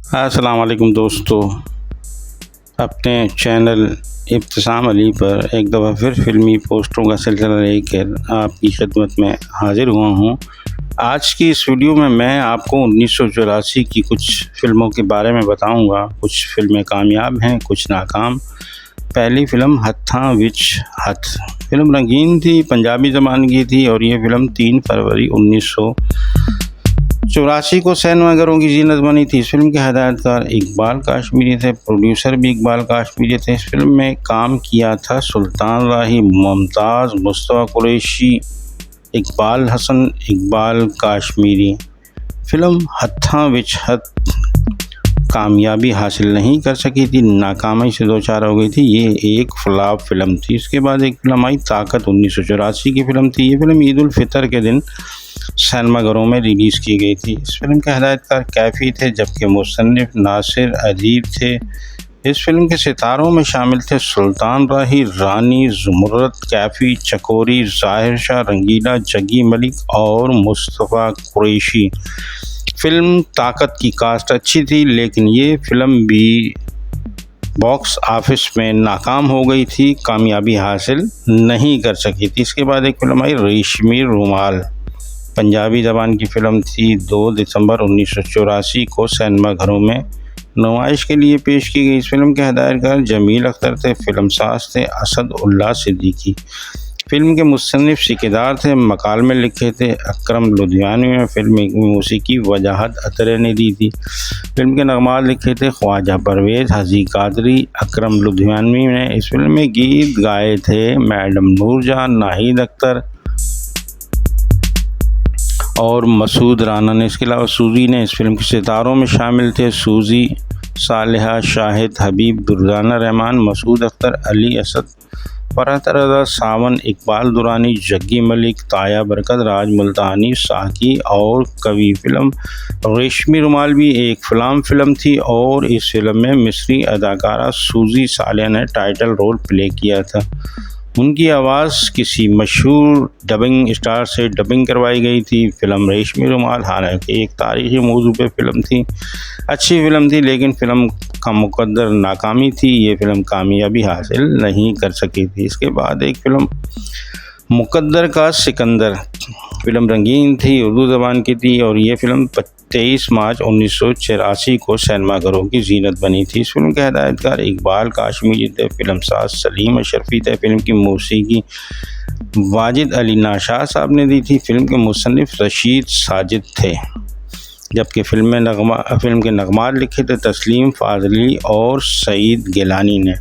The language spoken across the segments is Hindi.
अस्सलाम वालेकुम दोस्तों। अपने चैनल इब्तिसाम अली पर एक दफ़ा फिर फ़िल्मी पोस्टरों का सिलसिला लेकर आपकी खिदमत में हाज़िर हुआ हूँ। आज की इस वीडियो में मैं आपको 1984 की कुछ फ़िल्मों के बारे में बताऊँगा। कुछ फ़िल्में कामयाब हैं, कुछ नाकाम। पहली फ़िल्म हत्था विच हथ। फ़िल्म रंगीन थी, पंजाबी ज़बान की थी और ये फ़िल्म 3 फरवरी 1984 को सिनेमाघरों की जीनत बनी थी। इस फिल्म के हिदायतकार इकबाल काश्मीरी थे, प्रोड्यूसर भी इकबाल काश्मीरी थे। इस फिल्म में काम किया था सुल्तान राही, मुमताज़, मुस्तफ़ा कुरैशी, इकबाल हसन, इकबाल काश्मीरी। फिल्म हत्था विच हथ कामयाबी हासिल नहीं कर सकी थी, नाकामी से दो चार हो गई थी। ये एक फ्लॉप फिल्म थी। इसके बाद एक फिल्म आई ताकत, 1984 की फिल्म थी। ये फिल्म ईद उल फितर के दिन सिनेमाघरों में रिलीज़ की गई थी। इस फिल्म के हिदायतकार कैफ़ी थे, जबकि मुसन्निफ नासिर अदीब थे। इस फिल्म के सितारों में शामिल थे सुल्तान राही, रानी, ज़ुमरत, कैफ़ी, चकोरी, ज़ाहिर शाह, रंगीला, जग्गी मलिक और मुस्तफ़ा कुरैशी। फिल्म ताकत की कास्ट अच्छी थी, लेकिन ये फिल्म भी बॉक्स ऑफिस में नाकाम हो गई थी, कामयाबी हासिल नहीं कर सकी थी। इसके बाद एक फिल्म आई रेशमी रुमाल। पंजाबी ज़बान की फ़िल्म थी। 2 दिसंबर 1984 को सिनेमाघरों में नुमाइश के लिए पेश की गई। इस फिल्म के हिदायतकार जमील अख्तर थे, फिल्मसाज थे असद उल्लाह सिद्दीकी। फिल्म के मुसन्निफ सिकदार थे, मकालमे लिखे थे अकरम लुधियानवी ने। फिल्म की मौसीकी वजाहत अतरे ने दी थी। फिल्म के नगमात लिखे थे ख्वाजा परवेज़, हजी कादरी, अकरम लुधियानवी ने। इस फिल्म में गीत गाए थे मैडम नूरजहां, नाहिद अख्तर और मसूद राना ने। इसके अलावा सूजी ने। इस फिल्म के सितारों में शामिल थे सूजी, सालिहा, शाहिद, हबीब, दुर्दाना रहमान, मसूद अख्तर, अली असद, फरहत रज़ा, सावन, इकबाल दुरानी, जग्गी मलिक, ताया बरकत, राज मुल्तानी, साकी और कवि। फिल्म रेशमी रुमाल भी एक फ्लॉप फिल्म थी और इस फिल्म में मिस्री अदाकारा सूजी सालिहा ने टाइटल रोल प्ले किया था। उनकी आवाज़ किसी मशहूर डबिंग स्टार से डबिंग करवाई गई थी। फिल्म रेशमी रुमाल हालांकि एक तारीखी मौजू पे फिल्म थी, अच्छी फिल्म थी, लेकिन फिल्म का मुकद्दर नाकामी थी। ये फिल्म कामयाबी हासिल नहीं कर सकी थी। इसके बाद एक फिल्म मुकद्दर का सिकंदर। फिल्म रंगीन थी, उर्दू ज़बान की थी और ये फिल्म 23 मार्च 1984 को सिनेमाघरों की जीनत बनी थी। इस फिल्म के हिदायतकार इकबाल काश्मीरी थे, फिल्मसाज सलीम अशरफी थे। फिल्म की मौसीकी वाजिद अली नाशाद साहब ने दी थी। फिल्म के मुसन्निफ रशीद साजिद थे, जबकि फिल्म के नगमात लिखे थे तस्लीम फाजली और सईद गिलानी ने।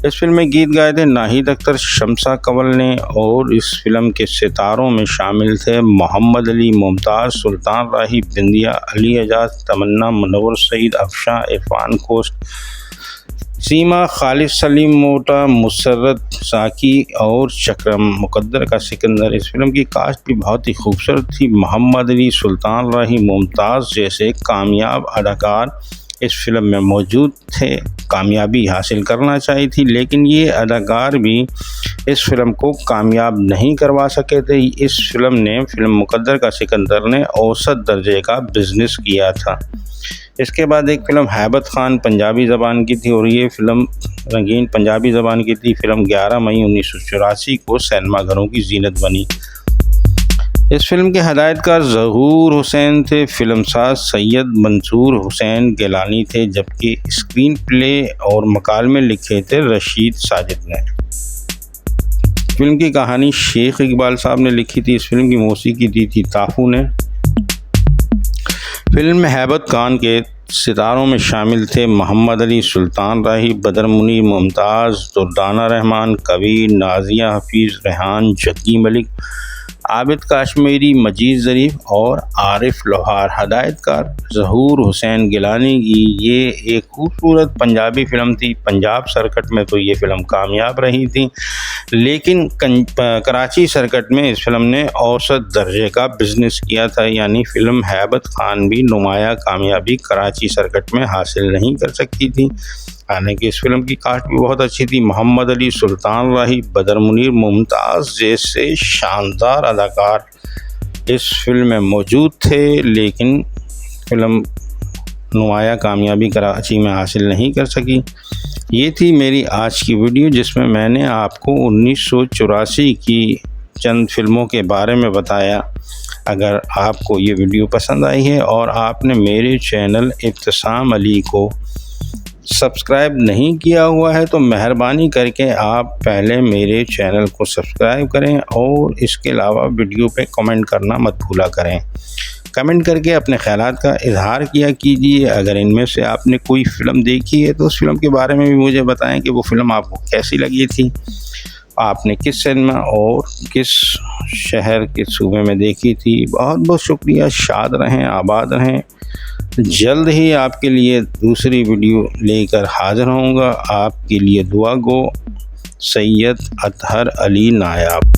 इस फिल्म में गीत गाए थे नाहिद अख्तर, शमसा कंवल ने और इस फिल्म के सितारों में शामिल थे मोहम्मद अली, मुमताज़, सुल्तान राही, बिंदिया, अली एजाज, तमन्ना, मुनव्वर सईद, अफशां, इरफान कोस्ट, सीमा, खालिद सलीम मोटा, मुसर्रत, साकी और चक्रम। मुकद्दर का सिकंदर। इस फिल्म की कास्ट भी बहुत ही खूबसूरत थी। मोहम्मद अली, सुल्तान राही, मुमताज़ जैसे कामयाब अदाकार इस फिल्म में मौजूद थे। कामयाबी हासिल करना चाहिए थी, लेकिन ये अदाकार भी इस फिल्म को कामयाब नहीं करवा सके थे। इस फिल्म मुकद्दर का सिकंदर ने औसत दर्जे का बिजनेस किया था। इसके बाद एक फिल्म हैबत खान, पंजाबी ज़बान की थी और ये फिल्म रंगीन पंजाबी ज़बान की थी। फिल्म 11 मई 1984 को सिनेमाघरों की जीनत बनी। इस फिल्म के हिदायतकार ज़हूर हुसैन थे, फिल्मसाज सैयद मंसूर हुसैन गिलानी थे, जबकि स्क्रीन प्ले और मकालमे लिखे थे रशीद साजिद ने। फिल्म की कहानी शेख इकबाल साहब ने लिखी थी। इस फिल्म की मौसीकी दी थी ताफू ने। फिल्म में हैबत खान के सितारों में शामिल थे मोहम्मद अली, सुल्तान राही, बदर मुनीर, मुमताज़, दुर्दाना रहमान, कवि, नाजिया हफीज़, रेहान, जग्गी मलिक, आबिद काश्मीरी, मजीद ज़रीफ़ और आरिफ लोहार। हिदायतकार ज़हूर हुसैन गिलानी की ये एक खूबसूरत पंजाबी फ़िल्म थी। पंजाब सर्किट में तो ये फ़िल्म कामयाब रही थी, लेकिन कराची सर्किट में इस फिल्म ने औसत दर्जे का बिजनेस किया था। यानी फ़िल्म हैबत खान भी नुमाया कामयाबी कराची सर्किट में हासिल नहीं कर सकती थी। हालांकि इस फिल्म की कास्ट भी बहुत अच्छी थी। मोहम्मद अली, सुल्तान राही, बदर मुनीर, मुमताज़ जैसे शानदार अदाकार इस फिल्म में मौजूद थे, लेकिन फिल्म नुमाया कामयाबी कराची में हासिल नहीं कर सकी। ये थी मेरी आज की वीडियो, जिसमें मैंने आपको 1984 की चंद फिल्मों के बारे में बताया। अगर आपको ये वीडियो पसंद आई है और आपने मेरे चैनल इब्तिसाम अली को सब्सक्राइब नहीं किया हुआ है तो मेहरबानी करके आप पहले मेरे चैनल को सब्सक्राइब करें और इसके अलावा वीडियो पे कमेंट करना मत भूला करें। कमेंट करके अपने ख़यालात का इजहार किया कीजिए। अगर इनमें से आपने कोई फ़िल्म देखी है तो उस फिल्म के बारे में भी मुझे बताएं कि वो फ़िल्म आपको कैसी लगी थी, आपने किस सिनेमा और किस शहर के सूबे में देखी थी। बहुत बहुत शुक्रिया। शाद रहें, आबाद रहें। जल्द ही आपके लिए दूसरी वीडियो लेकर हाज़िर होऊंगा। आपके लिए दुआ गो, सैयद अतहर अली नायाब।